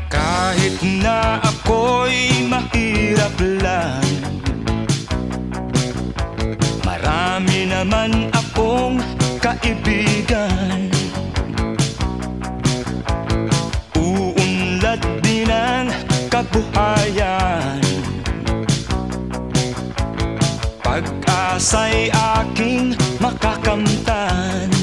Kahit na ako'y mahirap lang, marami naman akong kaibigan. Uunlad din ang kabuhayan, pag-asa'y aking makakamtan.